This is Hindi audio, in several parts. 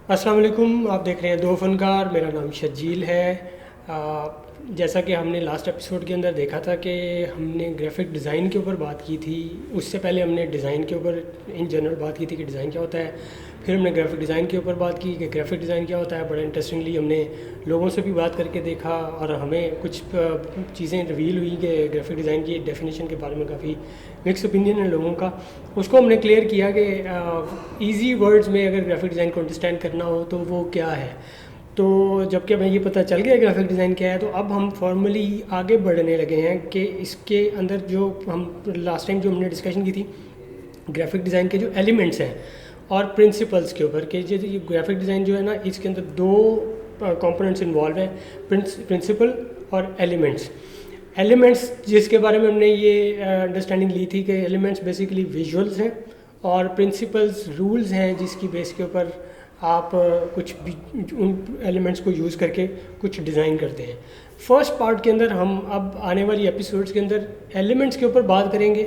अस्सलाम वालेकुम। आप देख रहे हैं दो फनकार। मेरा नाम शजील है। जैसा कि हमने लास्ट एपिसोड के अंदर देखा था कि हमने ग्राफिक डिज़ाइन के ऊपर बात की थी। उससे पहले हमने डिज़ाइन के ऊपर इन जनरल बात की थी कि डिज़ाइन क्या होता है। फिर हमने ग्राफिक डिज़ाइन के ऊपर बात की कि ग्राफिक डिज़ाइन क्या होता है। बड़ा इंटरेस्टिंगली हमने लोगों से भी बात करके देखा और हमें कुछ चीज़ें रिवील हुई कि ग्राफिक डिज़ाइन की डेफिनेशन के बारे में काफ़ी मिक्स ओपिनियन है लोगों का। उसको हमने क्लियर किया कि इजी वर्ड्स में अगर ग्राफिक डिज़ाइन को अंडरस्टैंड करना हो तो वो क्या है। तो जबकि हमें ये पता चल गया ग्राफिक डिज़ाइन क्या है, तो अब हम फॉर्मली आगे बढ़ने लगे हैं कि इसके अंदर जो हम लास्ट टाइम जो हमने डिस्कशन की थी ग्राफिक डिज़ाइन के जो एलिमेंट्स हैं और प्रिंसिपल्स के ऊपर, कि जो ये ग्राफिक डिज़ाइन जो है ना, इसके अंदर दो कंपोनेंट्स इन्वॉल्व हैं, प्रिंसिपल और एलिमेंट्स। एलिमेंट्स जिसके बारे में हमने ये अंडरस्टैंडिंग ली थी कि एलिमेंट्स बेसिकली विजुअल्स हैं और प्रिंसिपल्स रूल्स हैं जिसकी बेस के ऊपर आप कुछ भी उन एलिमेंट्स को यूज़ करके कुछ डिज़ाइन करते हैं। फर्स्ट पार्ट के अंदर हम अब आने वाली एपिसोड्स के अंदर एलिमेंट्स के ऊपर बात करेंगे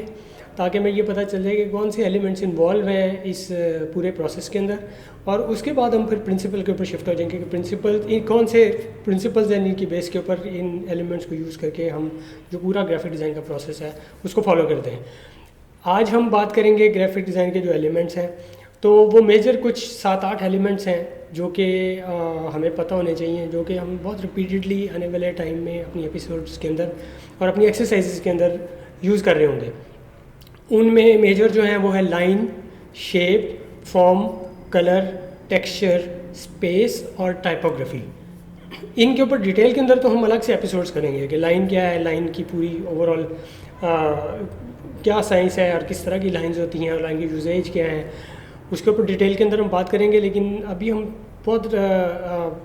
ताकि हमें ये पता चल जाए कि कौन से एलिमेंट्स इन्वॉल्व हैं इस पूरे प्रोसेस के अंदर, और उसके बाद हम फिर प्रिंसिपल के ऊपर शिफ्ट हो जाएंगे कि प्रिंसिपल कौन से प्रिंसिपल्स हैं इनकी बेस के ऊपर इन एलिमेंट्स को यूज़ करके हम जो पूरा ग्राफिक डिज़ाइन का प्रोसेस है उसको फॉलो करते हैं। आज हम बात करेंगे ग्राफिक डिज़ाइन के जो एलिमेंट्स हैं, तो वो मेजर कुछ 7-8 एलिमेंट्स हैं जो कि हमें पता होने चाहिए, जो कि हम बहुत रिपीटेडली आने वाले टाइम में अपनी एपिसोड्स के अंदर और अपनी एक्सरसाइजेस के अंदर यूज़ कर रहे होंगे। उनमें मेजर जो हैं वो है line, shape, form, colour, texture, space और टाइपोग्राफी। इनके ऊपर डिटेल के अंदर तो हम अलग से एपिसोड्स करेंगे कि लाइन क्या है, लाइन की पूरी ओवरऑल क्या साइंस है और किस तरह की लाइंस होती हैं और लाइन की यूजेज क्या है, उसके ऊपर डिटेल के अंदर हम बात करेंगे। लेकिन अभी हम बहुत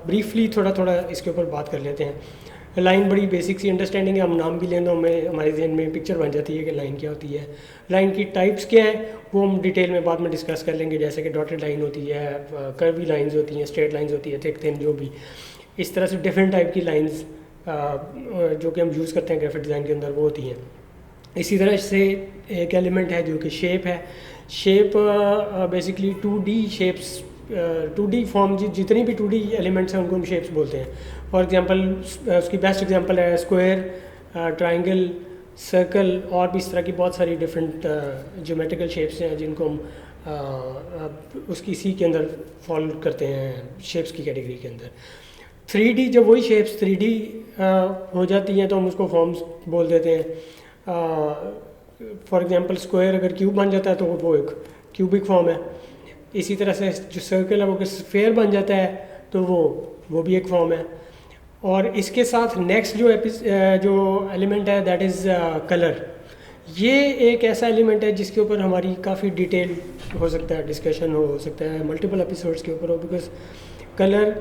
ब्रीफली थोड़ा थोड़ा इसके ऊपर बात कर लेते हैं। लाइन बड़ी बेसिक सी अंडरस्टैंडिंग है, हम नाम भी लें तो हमें हमारे जहन में पिक्चर बन जाती है कि लाइन क्या होती है। लाइन की टाइप्स क्या है वो हम डिटेल में बाद में डिस्कस कर लेंगे, जैसे कि डॉटेड लाइन होती है, कर्वी लाइंस होती हैं, स्ट्रेट लाइंस होती है, थिक थिन, जो भी इस तरह से डिफरेंट टाइप की लाइंस जो कि हम यूज़ करते हैं ग्राफिक डिज़ाइन के अंदर वो होती हैं। इसी तरह से एक एलिमेंट है जो कि शेप है। Shape basically 2D shapes, 2D form, जितनी भी 2D एलिमेंट्स हैं उनको हम शेप्स बोलते हैं। फॉर एग्जांपल उसकी बेस्ट एग्जांपल है स्क्वायर, ट्रायंगल, सर्कल और भी इस तरह की बहुत सारी डिफरेंट ज्योमेट्रिकल शेप्स हैं जिनको हम उसकी इसी के अंदर फॉल करते हैं शेप्स की कैटेगरी के अंदर। 3D जब वही शेप्स 3D हो जाती हैं तो हम उसको फॉर्म्स बोल देते हैं। फॉर एग्जांपल स्क्वायर अगर क्यूब बन जाता है तो वो एक क्यूबिक फॉर्म है। इसी तरह से जो सर्कल है वो अगर स्फेयर बन जाता है तो वो भी एक फॉर्म है। और इसके साथ नेक्स्ट जो एलिमेंट है दैट इज़ कलर। ये एक ऐसा एलिमेंट है जिसके ऊपर हमारी काफ़ी डिटेल हो सकता है, डिस्कशन हो सकता है, मल्टीपल एपिसोड्स के ऊपर हो, बिकॉज कलर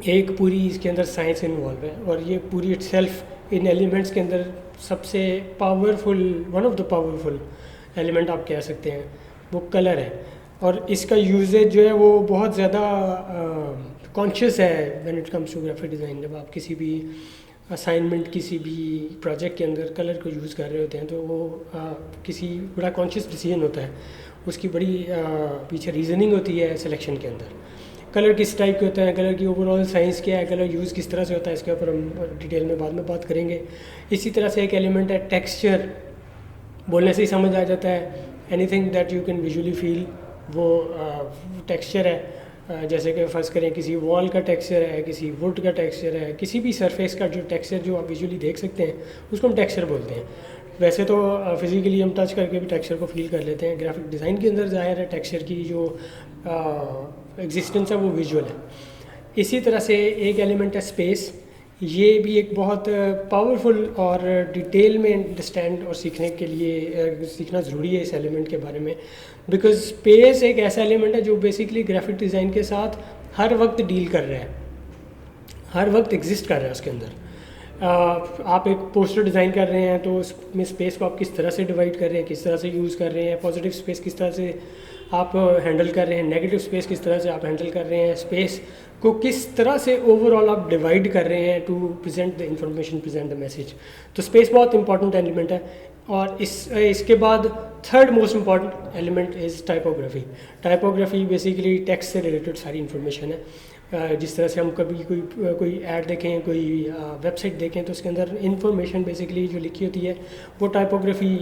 एक पूरी इसके अंदर साइंस इन्वॉल्व है और ये पूरी इटसेल्फ इन एलिमेंट्स के अंदर सबसे powerful, one of the powerful element आप कह सकते हैं, वो कलर है। और इसका यूजेज जो है वो बहुत ज़्यादा कॉन्शियस है when it comes to graphic design. जब आप किसी भी असाइनमेंट, किसी भी प्रोजेक्ट के अंदर कलर को यूज़ कर रहे होते हैं तो वो किसी बड़ा कॉन्शियस डिसीजन होता है, उसकी बड़ी पीछे रीज़निंग होती है सिलेक्शन के अंदर। कलर किस टाइप के होते हैं, कलर की ओवरऑल साइंस क्या है, कलर यूज़ किस तरह से होता है, इसके ऊपर हम डिटेल में बाद में बात करेंगे। इसी तरह से एक एलिमेंट है टेक्सचर। बोलने से ही समझ आ जाता है, anything that you can visually feel वो टेक्सचर है। जैसे कि फ़र्ज़ करें किसी वॉल का टेक्सचर है, किसी वुड का टेक्सचर है, किसी भी सरफेस का जो टेक्सचर जो आप विजुअली देख सकते हैं उसको हम टेक्सचर बोलते हैं। वैसे तो फिज़िकली हम टच करके भी टेक्सचर को फील कर लेते हैं। ग्राफिक डिज़ाइन के अंदर ज़ाहिर है टेक्सचर की जो एग्जिस्टेंस है वो विजुअल है। इसी तरह से एक एलिमेंट है स्पेस। ये भी एक बहुत पावरफुल और डिटेल में अंडरस्टैंड और सीखने के लिए सीखना ज़रूरी है इस एलिमेंट के बारे में, बिकॉज स्पेस एक ऐसा एलिमेंट है जो बेसिकली ग्राफिक डिज़ाइन के साथ हर वक्त डील कर रहा है, हर वक्त एग्जिस्ट कर रहा है उसके अंदर। आप एक पोस्टर डिज़ाइन कर रहे हैं तो उसमें स्पेस को आप किस तरह से डिवाइड कर रहे हैं, किस तरह से यूज़ कर रहे हैं, पॉजिटिव स्पेस किस तरह से आप हैंडल कर रहे हैं, नेगेटिव स्पेस किस तरह से आप हैंडल कर रहे हैं, स्पेस को किस तरह से ओवरऑल आप डिवाइड कर रहे हैं to present the information, present the message. तो स्पेस बहुत इंपॉर्टेंट एलिमेंट है। और इसके बाद third most important element is typography. Typography basically text से रिलेटेड सारी इन्फॉर्मेशन है। जिस तरह से हम कभी कोई ऐड देखें, कोई वेबसाइट देखें, तो उसके अंदर इंफॉर्मेशन बेसिकली जो लिखी होती है वो टाइपोग्राफी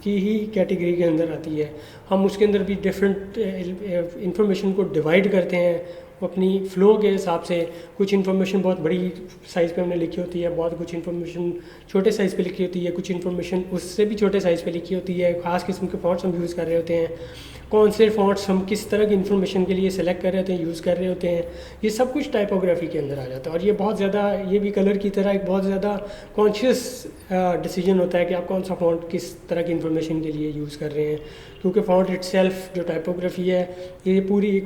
की ही कैटेगरी के अंदर आती है। हम उसके अंदर भी डिफरेंट इंफॉर्मेशन को डिवाइड करते हैं अपनी फ़्लो के हिसाब से। कुछ इन्फॉर्मेशन बहुत बड़ी साइज़ पे हमने लिखी होती है, बहुत कुछ इन्फॉर्मेशन छोटे साइज़ पे लिखी होती है, कुछ इन्फॉर्मेशन उससे भी छोटे साइज़ पे लिखी होती है। ख़ास किस्म के फॉन्ट्स हम यूज़ कर रहे होते हैं, कौन से फॉन्ट्स हम किस तरह की इन्फॉर्मेशन के लिए सेलेक्ट कर रहे होते हैं, यूज़ कर रहे होते हैं, ये सब कुछ टाइपोग्राफी के अंदर आ जाता है। और ये बहुत ज़्यादा, ये भी कलर की तरह एक बहुत ज़्यादा कॉन्शियस डिसीजन होता है कि आप कौन सा फॉन्ट किस तरह की इन्फॉर्मेशन के लिए यूज़ कर रहे हैं, क्योंकि फॉन्ट इटसेल्फ जो टाइपोग्राफी है ये पूरी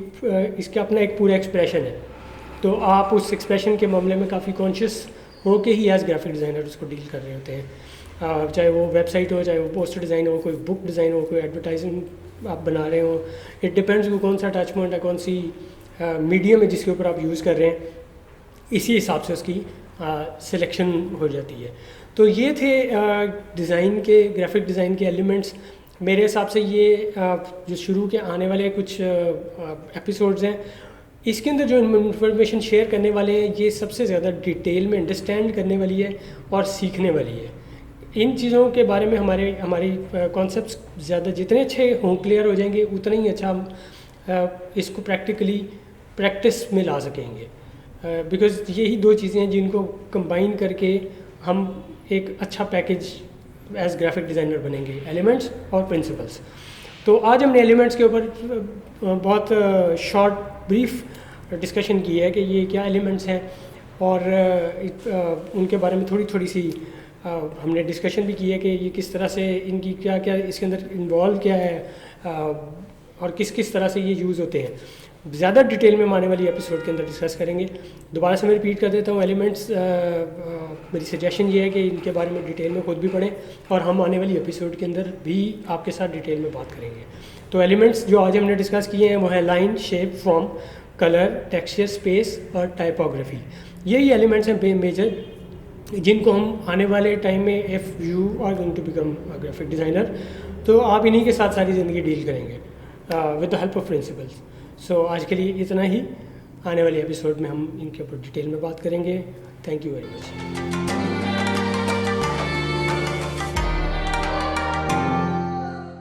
इसका अपना एक पूरा एक्सप्रेशन है। तो आप उस एक्सप्रेशन के मामले में काफ़ी कॉन्शियस हो के ही एज ग्राफिक डिज़ाइनर उसको डील कर रहे होते हैं। चाहे वो वेबसाइट हो, चाहे वो पोस्टर डिज़ाइन हो, कोई बुक डिज़ाइन हो, कोई एडवर्टाइजिंग आप बना रहे हो, इट डिपेंड्स कि कौन सा टच पॉइंट है, कौन सी मीडियम है जिसके ऊपर आप यूज़ कर रहे हैं, इसी हिसाब से उसकी सिलेक्शन हो जाती है। तो ये थे डिज़ाइन के, ग्राफिक डिज़ाइन के एलिमेंट्स। मेरे हिसाब से ये जो शुरू के आने वाले कुछ एपिसोड्स हैं, इसके अंदर जो इन्फॉर्मेशन शेयर करने वाले हैं ये सबसे ज़्यादा डिटेल में अंडरस्टैंड करने वाली है और सीखने वाली है। इन चीज़ों के बारे में हमारी कॉन्सेप्ट्स ज़्यादा जितने अच्छे हों, क्लियर हो जाएंगे, उतना ही अच्छा हम इसको प्रैक्टिकली प्रैक्टिस में ला सकेंगे। बिकॉज़ यही दो चीज़ें हैं जिनको कंबाइन करके हम एक अच्छा पैकेज एज ग्राफिक डिज़ाइनर बनेंगे, एलिमेंट्स और प्रिंसिपल्स। तो आज हमने एलिमेंट्स के ऊपर बहुत शॉर्ट ब्रीफ डिस्कशन की है कि ये क्या एलिमेंट्स हैं, और उनके बारे में थोड़ी थोड़ी सी हमने डिस्कशन भी की है कि ये किस तरह से, इनकी क्या क्या इसके अंदर इन्वॉल्व क्या है, और किस किस तरह से ये यूज़ होते हैं। ज़्यादा डिटेल में हम आने वाली एपिसोड के अंदर डिस्कस करेंगे। दोबारा से मैं रिपीट कर देता हूँ, एलिमेंट्स मेरी सजेशन ये है कि इनके बारे में डिटेल में खुद भी पढ़ें, और हम आने वाली एपिसोड के अंदर भी आपके साथ डिटेल में बात करेंगे। तो एलिमेंट्स जो आज हमने डिस्कस किए हैं वो है line, shape, form, colour, texture, space और टाइपोग्राफी। यही एलिमेंट्स हैं मेजर, जिनको हम आने वाले टाइम में, if you are going to become a graphic designer, तो आप इन्हीं के साथ सारी ज़िंदगी डील करेंगे with the help of principles. So आज के लिए इतना ही। आने वाले एपिसोड में हम इनके ऊपर डिटेल में बात करेंगे। Thank you very much.